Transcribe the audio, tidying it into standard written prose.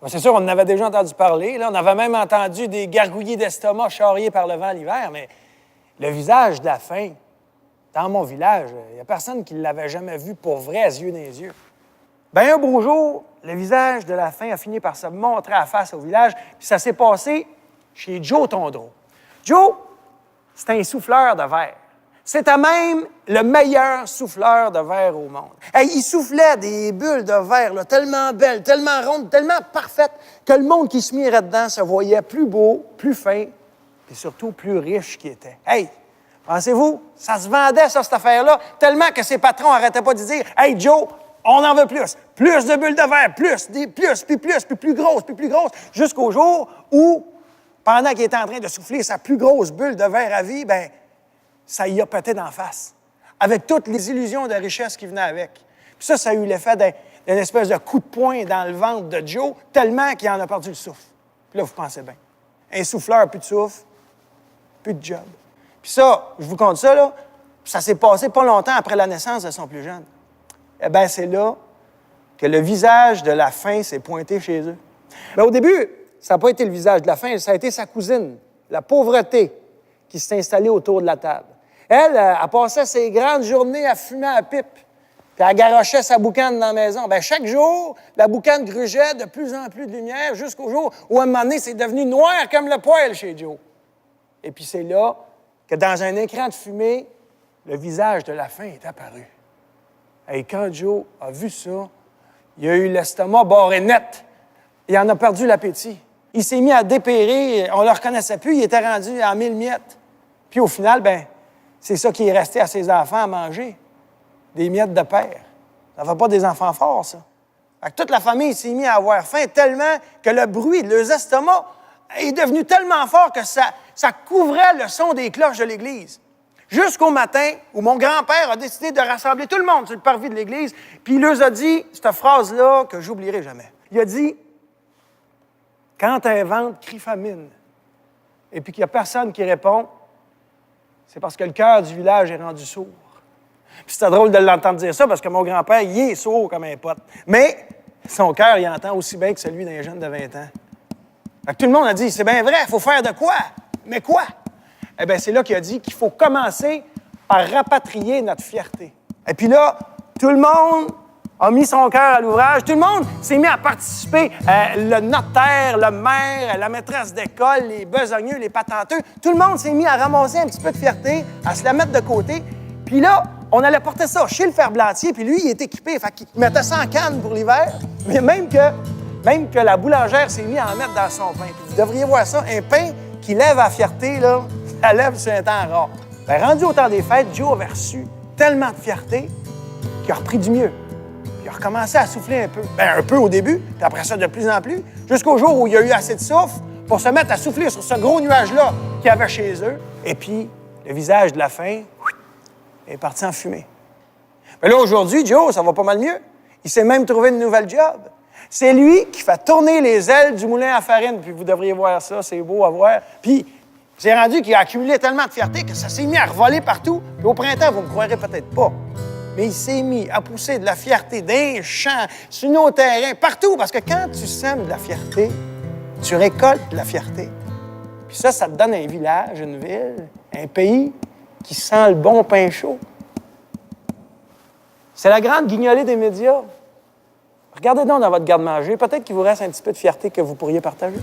Ben, c'est sûr, on en avait déjà entendu parler. Là. On avait même entendu des gargouillis d'estomac charriés par le vent l'hiver, mais le visage de la faim, dans mon village, il n'y a personne qui ne l'avait jamais vu pour vrai, à yeux dans les yeux. Bien, un beau jour, le visage de la faim a fini par se montrer à face au village, puis ça s'est passé chez Joe Tondreau. Joe, c'est un souffleur de verre. C'était même le meilleur souffleur de verre au monde. Hey, il soufflait des bulles de verre là, tellement belles, tellement rondes, tellement parfaites, que le monde qui se mirait dedans se voyait plus beau, plus fin, et surtout plus riche qu'il était. Hey, pensez-vous, ça se vendait, ça, cette affaire-là, tellement que ses patrons n'arrêtaient pas de dire « Hey, Joe, on en veut plus. Plus de bulles de verre, puis plus grosses, jusqu'au jour où, pendant qu'il était en train de souffler sa plus grosse bulle de verre à vie, bien, ça y a pété d'en face, avec toutes les illusions de richesse qui venaient avec. Puis ça a eu l'effet d'une espèce de coup de poing dans le ventre de Joe, tellement qu'il en a perdu le souffle. Puis là, vous pensez bien. Un souffleur, plus de souffle, plus de job. Puis ça, je vous conte ça, là, ça s'est passé pas longtemps après la naissance de son plus jeune. Eh bien, c'est là que le visage de la faim s'est pointé chez eux. Mais au début, ça n'a pas été le visage de la faim, ça a été sa cousine, la pauvreté, qui s'est installée autour de la table. Elle passait ses grandes journées à fumer à la pipe, puis elle garochait sa boucane dans la maison. Bien, chaque jour, la boucane grugeait de plus en plus de lumière jusqu'au jour où, à un moment donné, c'est devenu noir comme le poêle chez Joe. Et puis c'est là que, dans un écran de fumée, le visage de la faim est apparu. Et quand Joe a vu ça, il a eu l'estomac barré net. Il en a perdu l'appétit. Il s'est mis à dépérir, on ne le reconnaissait plus, il était rendu en 1000 miettes. Puis au final, bien, c'est ça qui est resté à ses enfants à manger. Des miettes de père. Ça ne fait pas des enfants forts, ça. Fait que toute la famille s'est mise à avoir faim tellement que le bruit de leurs estomacs est devenu tellement fort que ça couvrait le son des cloches de l'église. Jusqu'au matin où mon grand-père a décidé de rassembler tout le monde sur le parvis de l'église, puis il leur a dit cette phrase-là que j'oublierai jamais. Il a dit « Quand un ventre crie famine, et puis qu'il n'y a personne qui répond, c'est parce que le cœur du village est rendu sourd. » Puis c'était drôle de l'entendre dire ça, parce que mon grand-père, il est sourd comme un pote. Mais son cœur, il entend aussi bien que celui d'un jeune de 20 ans. Fait que tout le monde a dit « C'est bien vrai, il faut faire de quoi? Mais quoi? » Eh bien, c'est là qu'il a dit qu'il faut commencer par rapatrier notre fierté. Et puis là, tout le monde a mis son cœur à l'ouvrage. Tout le monde s'est mis à participer. Le notaire, le maire, la maîtresse d'école, les besogneux, les patenteux. Tout le monde s'est mis à ramasser un petit peu de fierté, à se la mettre de côté. Puis là, on allait porter ça chez le ferblantier, puis lui, il est équipé. Fait qu'il mettait ça en canne pour l'hiver. Mais même que la boulangère s'est mise à en mettre dans son pain. Puis vous devriez voir ça, un pain qui lève à fierté, là, ça lève sur un temps rare. Bien, rendu au temps des fêtes, Joe avait reçu tellement de fierté qu'il a repris du mieux. Puis il a recommencé à souffler un peu. Bien, un peu au début, puis après ça, de plus en plus, jusqu'au jour où il y a eu assez de souffle pour se mettre à souffler sur ce gros nuage-là qu'il y avait chez eux. Et puis, le visage de la faim est parti en fumée. Mais là, aujourd'hui, Joe, ça va pas mal mieux. Il s'est même trouvé une nouvelle job. C'est lui qui fait tourner les ailes du moulin à farine. Puis vous devriez voir ça, c'est beau à voir. Puis, c'est rendu qu'il a accumulé tellement de fierté que ça s'est mis à revoler partout. Puis au printemps, vous ne me croirez peut-être pas, mais il s'est mis à pousser de la fierté d'un champ, sur nos terrains, partout. Parce que quand tu sèmes de la fierté, tu récoltes de la fierté. Puis ça te donne un village, une ville, un pays qui sent le bon pain chaud. C'est la grande guignolée des médias. Regardez donc dans votre garde-manger. Peut-être qu'il vous reste un petit peu de fierté que vous pourriez partager.